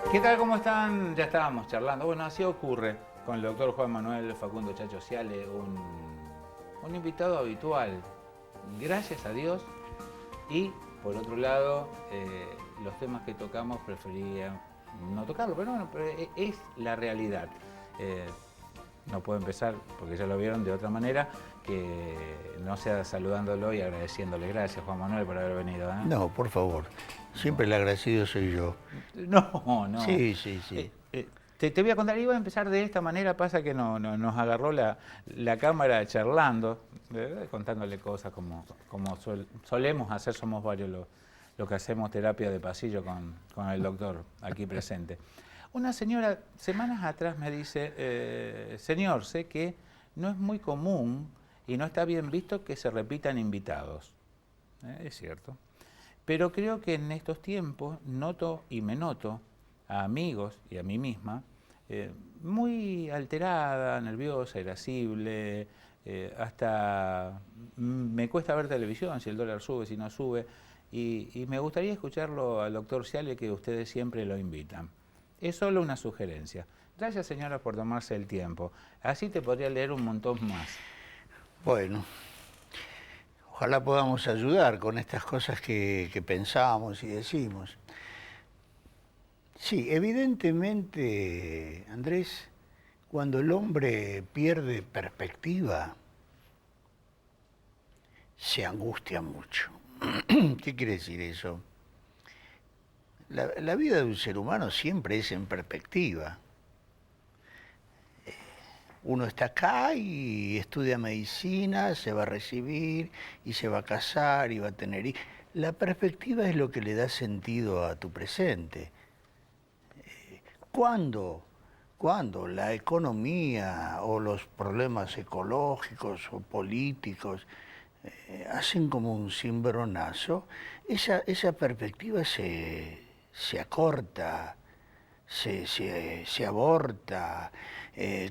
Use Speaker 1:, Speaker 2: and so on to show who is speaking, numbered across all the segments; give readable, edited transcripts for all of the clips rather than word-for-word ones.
Speaker 1: ¿Qué tal? ¿Cómo están? Ya estábamos charlando. Bueno, así ocurre con el doctor Juan Manuel Facundo Chacho Ciale, un invitado habitual, gracias a Dios. Y por otro lado, los temas que tocamos prefería no tocarlo, pero bueno, es la realidad. Eh, no puedo empezar, porque ya lo vieron, de otra manera que no sea saludándolo y agradeciéndole. Gracias, Juan Manuel, por haber venido, ¿eh?
Speaker 2: No, por favor. Siempre el
Speaker 1: Bueno.
Speaker 2: agradecido soy yo.
Speaker 1: No, no.
Speaker 2: Sí, sí, sí.
Speaker 1: Te voy a contar, iba a empezar de esta manera, pasa que nos agarró la cámara charlando, contándole cosas como solemos hacer, somos varios los que hacemos terapia de pasillo con el doctor aquí presente. Una señora semanas atrás me dice, señor, sé que no es muy común y no está bien visto que se repitan invitados. Es cierto. Pero creo que en estos tiempos noto y me noto a amigos y a mí misma muy alterada, nerviosa, irascible, hasta me cuesta ver televisión, si el dólar sube, si no sube, y me gustaría escucharlo al doctor Ciale, que ustedes siempre lo invitan. Es solo una sugerencia. Gracias, señora, por tomarse el tiempo. Así te podría leer un montón más.
Speaker 2: Bueno, ojalá podamos ayudar con estas cosas que pensamos y decimos. Sí, evidentemente, Andrés, cuando el hombre pierde perspectiva, se angustia mucho. ¿Qué quiere decir eso? La vida de un ser humano siempre es en perspectiva. Uno está acá y estudia medicina, se va a recibir y se va a casar y va a tener hijos. La perspectiva es lo que le da sentido a tu presente. ¿Cuándo? Cuando la economía o los problemas ecológicos o políticos hacen como un cimbronazo, esa perspectiva se acorta, se aborta,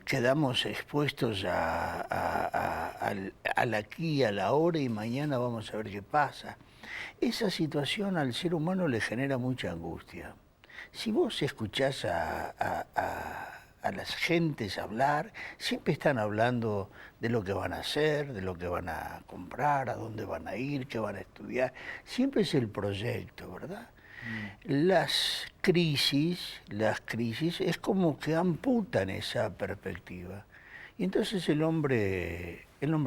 Speaker 2: quedamos expuestos al aquí, a la hora y mañana vamos a ver qué pasa. Esa situación al ser humano le genera mucha angustia. Si vos escuchás a las gentes hablar, siempre están hablando de lo que van a hacer, de lo que van a comprar, a dónde van a ir, qué van a estudiar. Siempre es el proyecto, ¿verdad? Las crisis es como que amputan esa perspectiva. Y entonces el hombre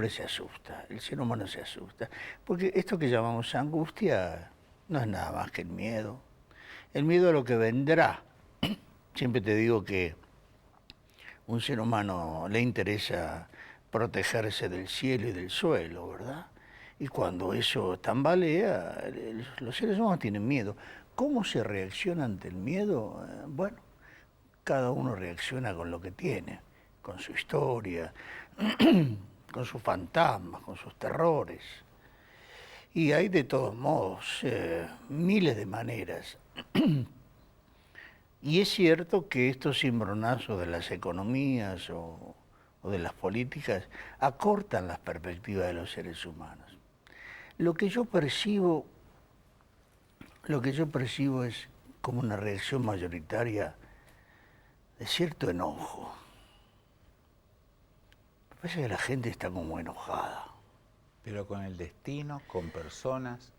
Speaker 2: se asusta, el ser humano se asusta. Porque esto que llamamos angustia no es nada más que el miedo. El miedo a lo que vendrá. Siempre te digo que un ser humano le interesa protegerse del cielo y del suelo, ¿verdad? Y cuando eso tambalea, los seres humanos tienen miedo. ¿Cómo se reacciona ante el miedo? Bueno, cada uno reacciona con lo que tiene, con su historia, con sus fantasmas, con sus terrores. Y hay de todos modos miles de maneras. Y es cierto que estos cimbronazos de las economías o de las políticas acortan las perspectivas de los seres humanos. Lo que yo percibo, lo que yo percibo es como una reacción mayoritaria de cierto enojo. Me parece que la gente está como enojada.
Speaker 1: Pero con el destino, con personas.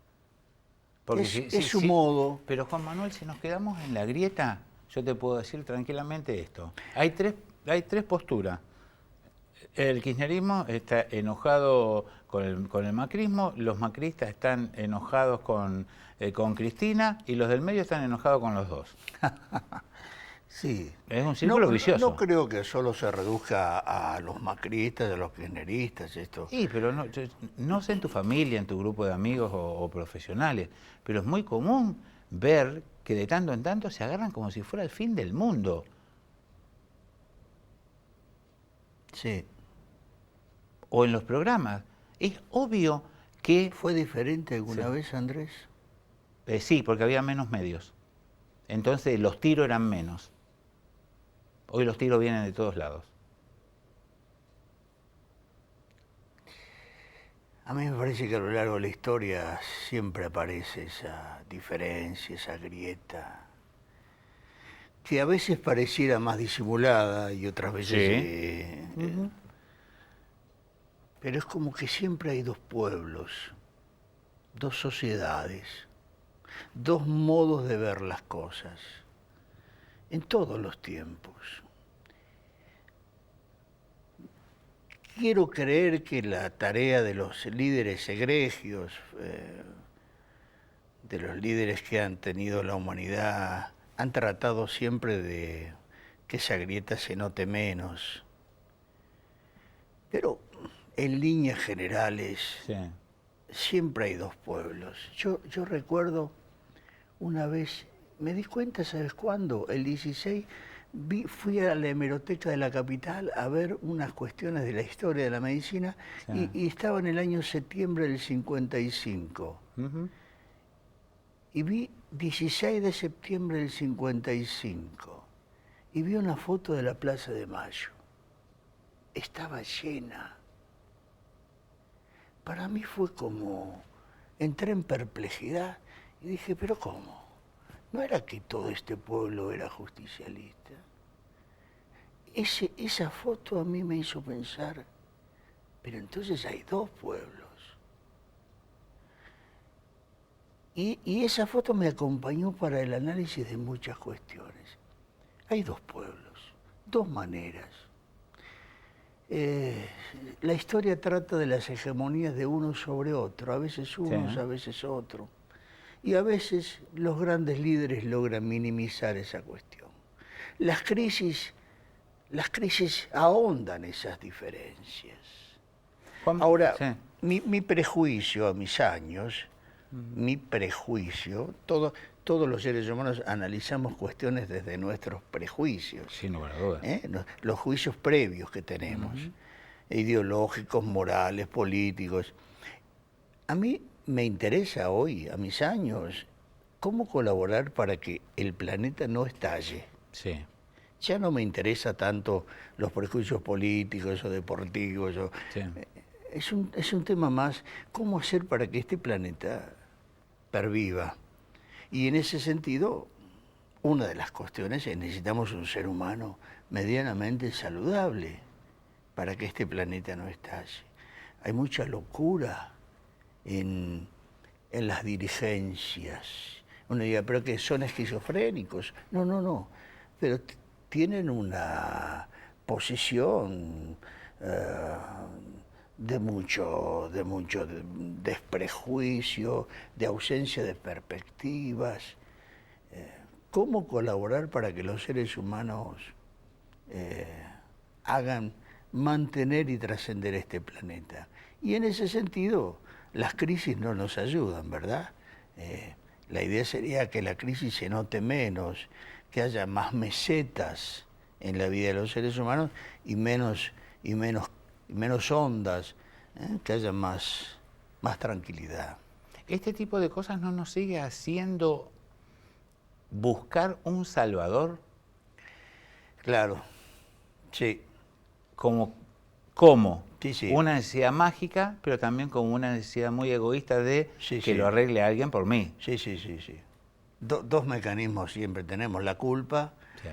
Speaker 1: Porque
Speaker 2: Es su modo.
Speaker 1: pero Juan Manuel, si nos quedamos en la grieta, yo te puedo decir tranquilamente esto. Hay tres posturas. El kirchnerismo está enojado con el macrismo, los macristas están enojados con Cristina y los del medio están enojados con los dos.
Speaker 2: Sí.
Speaker 1: Es un
Speaker 2: No,
Speaker 1: círculo
Speaker 2: no
Speaker 1: vicioso.
Speaker 2: creo que solo se reduzca a los macristas, a los kirchneristas, esto.
Speaker 1: Sí, pero no sé en tu familia, en tu grupo de amigos o profesionales, pero es muy común ver que de tanto en tanto se agarran como si fuera el fin del mundo.
Speaker 2: Sí.
Speaker 1: O en los programas. Es obvio que
Speaker 2: ¿Fue diferente
Speaker 1: sí,
Speaker 2: alguna vez, Andrés?
Speaker 1: sí, porque había menos medios. Entonces los tiros eran menos. Hoy los tiros vienen de todos lados.
Speaker 2: A mí me parece que a lo largo de la historia siempre aparece esa diferencia, esa grieta. que a veces pareciera más disimulada y otras veces...
Speaker 1: Ujú.
Speaker 2: pero es como que siempre hay dos pueblos, dos sociedades, dos modos de ver las cosas, en todos los tiempos. Quiero creer que la tarea de los líderes egregios, de los líderes que han tenido la humanidad, han tratado siempre de que esa grieta se note menos. Pero en líneas generales
Speaker 1: Sí.
Speaker 2: siempre hay dos pueblos. Yo recuerdo una vez, me di cuenta, ¿sabes cuándo? El 16 fui a la hemeroteca de la capital a ver unas cuestiones de la historia de la medicina
Speaker 1: Sí.
Speaker 2: y estaba en el año septiembre del 55.
Speaker 1: Ujú.
Speaker 2: Y vi 16 de septiembre del 55 y vi una foto de la Plaza de Mayo. Estaba llena. Para mí fue como, entré en perplejidad y dije, pero ¿cómo? ¿No era que todo este pueblo era justicialista? Esa foto a mí me hizo pensar, pero entonces hay dos pueblos. Y esa foto me acompañó para el análisis de muchas cuestiones. Hay dos pueblos, dos maneras. La historia trata de las hegemonías de uno sobre otro, a veces unos,
Speaker 1: Sí.
Speaker 2: a veces otro. Y a veces los grandes líderes logran minimizar esa cuestión. Las crisis ahondan esas diferencias.
Speaker 1: Juan,
Speaker 2: Ahora,
Speaker 1: sí.
Speaker 2: mi prejuicio a mis años, mi prejuicio, todos los seres humanos analizamos cuestiones desde nuestros prejuicios,
Speaker 1: Sin lugar a dudas.
Speaker 2: los juicios previos que tenemos, ideológicos, morales, políticos. A mí me interesa hoy, a mis años, cómo colaborar para que el planeta no estalle.
Speaker 1: Sí.
Speaker 2: Ya no me interesa tanto los prejuicios políticos o deportivos.
Speaker 1: Sí.
Speaker 2: Es un tema más, cómo hacer para que este planeta perviva. Y en ese sentido, una de las cuestiones es necesitamos un ser humano medianamente saludable para que este planeta no estalle. Hay mucha locura en las dirigencias. Uno diga, pero que son esquizofrénicos. No. Pero tienen una posición de mucho desprejuicio, de ausencia de perspectivas. ¿Cómo colaborar para que los seres humanos hagan mantener y trascender este planeta? Y en ese sentido, las crisis no nos ayudan, ¿verdad? La idea sería que la crisis se note menos, que haya más mesetas en la vida de los seres humanos y menos ondas, que haya más tranquilidad.
Speaker 1: Este tipo de cosas no nos sigue haciendo buscar un salvador
Speaker 2: Claro, sí,
Speaker 1: como
Speaker 2: sí.
Speaker 1: una necesidad mágica, pero también como una necesidad muy egoísta de
Speaker 2: Sí,
Speaker 1: que
Speaker 2: sí.
Speaker 1: lo arregle alguien por mí.
Speaker 2: Sí. Dos mecanismos siempre tenemos, la culpa,
Speaker 1: Sí.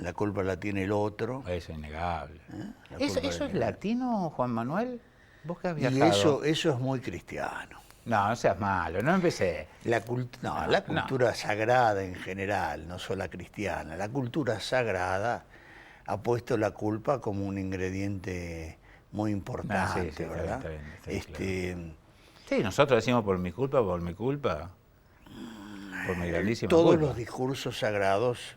Speaker 2: la culpa la tiene el otro.
Speaker 1: Eso es innegable.
Speaker 2: La
Speaker 1: ¿Eso
Speaker 2: culpa
Speaker 1: es latino, Juan Manuel? ¿Vos que has
Speaker 2: Y
Speaker 1: viajado?
Speaker 2: eso es muy cristiano.
Speaker 1: No seas malo, no empecé.
Speaker 2: La
Speaker 1: No.
Speaker 2: cultura sagrada en general, no solo la cristiana, la cultura sagrada ha puesto la culpa como un ingrediente muy importante,
Speaker 1: Sí,
Speaker 2: ¿verdad?
Speaker 1: está bien, Sí, nosotros decimos por mi culpa, por mi grandísima
Speaker 2: todos
Speaker 1: culpa.
Speaker 2: los discursos sagrados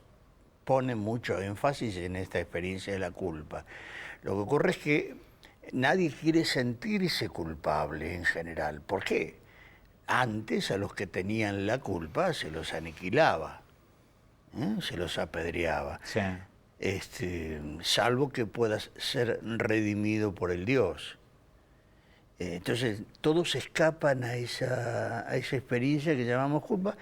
Speaker 2: ponen mucho énfasis en esta experiencia de la culpa. Lo que ocurre es que nadie quiere sentirse culpable en general. ¿Por qué? Antes a los que tenían la culpa se los aniquilaba, se los apedreaba,
Speaker 1: Sí.
Speaker 2: salvo que puedas ser redimido por el Dios. Entonces todos escapan a esa experiencia que llamamos culpa,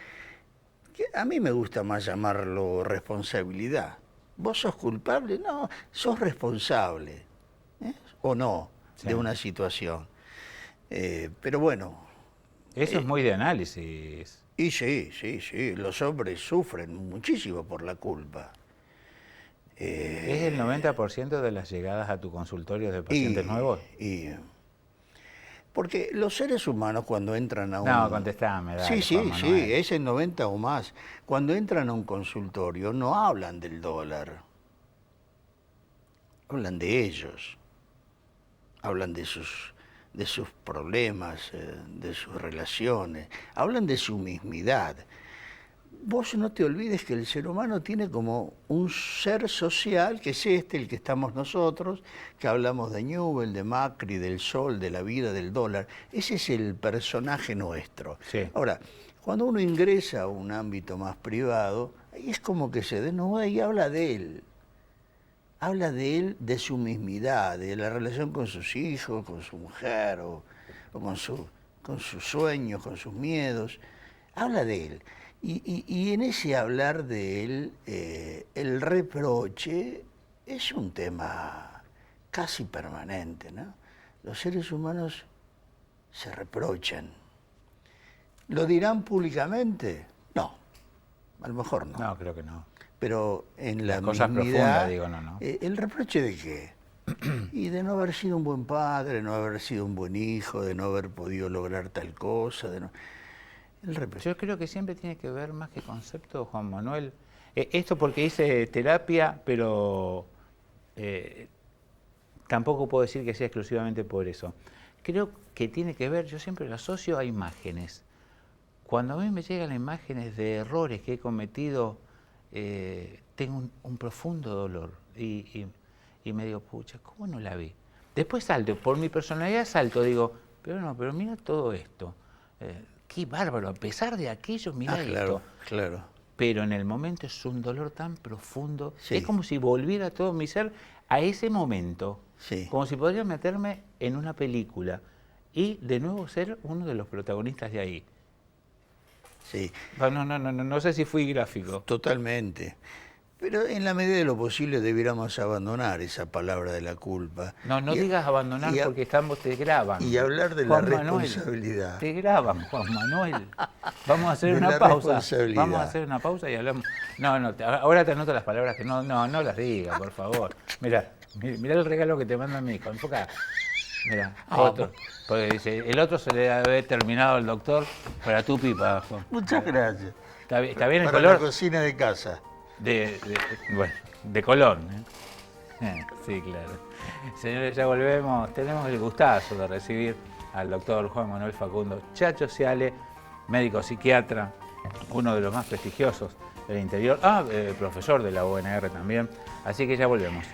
Speaker 2: que a mí me gusta más llamarlo responsabilidad. ¿Vos sos culpable? No, sos responsable, o no,
Speaker 1: Sí.
Speaker 2: de una situación. Pero bueno,
Speaker 1: Eso es muy de análisis.
Speaker 2: y sí, los hombres sufren muchísimo por la culpa.
Speaker 1: ¿Es el 90% de las llegadas a tu consultorio de pacientes nuevos?
Speaker 2: Porque los seres humanos cuando entran a un...
Speaker 1: No, contestame, dale,
Speaker 2: Sí,
Speaker 1: Juan Manuel.
Speaker 2: es el 90 o más. Cuando entran a un consultorio no hablan del dólar, hablan de ellos, hablan de sus problemas, de sus relaciones, hablan de su mismidad. Vos no te olvides que el ser humano tiene como un ser social, que es el que estamos nosotros, que hablamos de Newell, de Macri, del sol, de la vida, del dólar. Ese es el personaje nuestro.
Speaker 1: Sí.
Speaker 2: Ahora, cuando uno ingresa a un ámbito más privado, ahí es como que se desnuda y habla de él. Habla de él, de su mismidad, de la relación con sus hijos, con su mujer, o con sus sueños, con sus miedos. Habla de él. Y en ese hablar de él, el reproche es un tema casi permanente, ¿no? Los seres humanos se reprochan. ¿Lo dirán públicamente? No, a lo mejor no.
Speaker 1: No, creo que no.
Speaker 2: Pero en la
Speaker 1: cosas
Speaker 2: mismidad,
Speaker 1: profundas, digo, no.
Speaker 2: ¿el reproche de qué? Y de no haber sido un buen padre, de no haber sido un buen hijo, de no haber podido lograr tal cosa, de no...
Speaker 1: Yo creo que siempre tiene que ver más que concepto, Juan Manuel. Esto porque hice terapia, pero tampoco puedo decir que sea exclusivamente por eso. Creo que tiene que ver, yo siempre lo asocio a imágenes. Cuando a mí me llegan imágenes de errores que he cometido, tengo un profundo dolor y me digo, pucha, ¿cómo no la vi? Después salto, por mi personalidad salto, digo, pero mira todo esto. Qué bárbaro, a pesar de aquello, mira esto.
Speaker 2: Claro.
Speaker 1: Pero en el momento es un dolor tan profundo.
Speaker 2: Sí.
Speaker 1: Es como si volviera todo mi ser a ese momento.
Speaker 2: Sí.
Speaker 1: Como si podría meterme en una película y de nuevo ser uno de los protagonistas de ahí.
Speaker 2: Sí.
Speaker 1: No sé si fui gráfico.
Speaker 2: Totalmente. Pero en la medida de lo posible debiéramos abandonar esa palabra de la culpa.
Speaker 1: No digas abandonar porque te graban.
Speaker 2: Y hablar de
Speaker 1: Juan
Speaker 2: la
Speaker 1: Manuel,
Speaker 2: responsabilidad.
Speaker 1: Te graban, Juan Manuel. Vamos a hacer
Speaker 2: De
Speaker 1: una
Speaker 2: la
Speaker 1: pausa.
Speaker 2: responsabilidad.
Speaker 1: Vamos a hacer una pausa y hablamos. Ahora te anoto las palabras que no las digas, por favor. Mirá el regalo que te manda mi hijo. Enfoca. Mirá, otro. Porque dice, el otro se le debe haber terminado el doctor para tu pipa, Juan.
Speaker 2: Muchas gracias.
Speaker 1: ¿Está bien el
Speaker 2: para
Speaker 1: color?
Speaker 2: La cocina de casa.
Speaker 1: De Colón. Sí, claro. Señores, ya volvemos. Tenemos el gustazo de recibir al doctor Juan Manuel Facundo Chacho Ciale, médico psiquiatra, uno de los más prestigiosos del interior, profesor de la UNR también. Así que ya volvemos.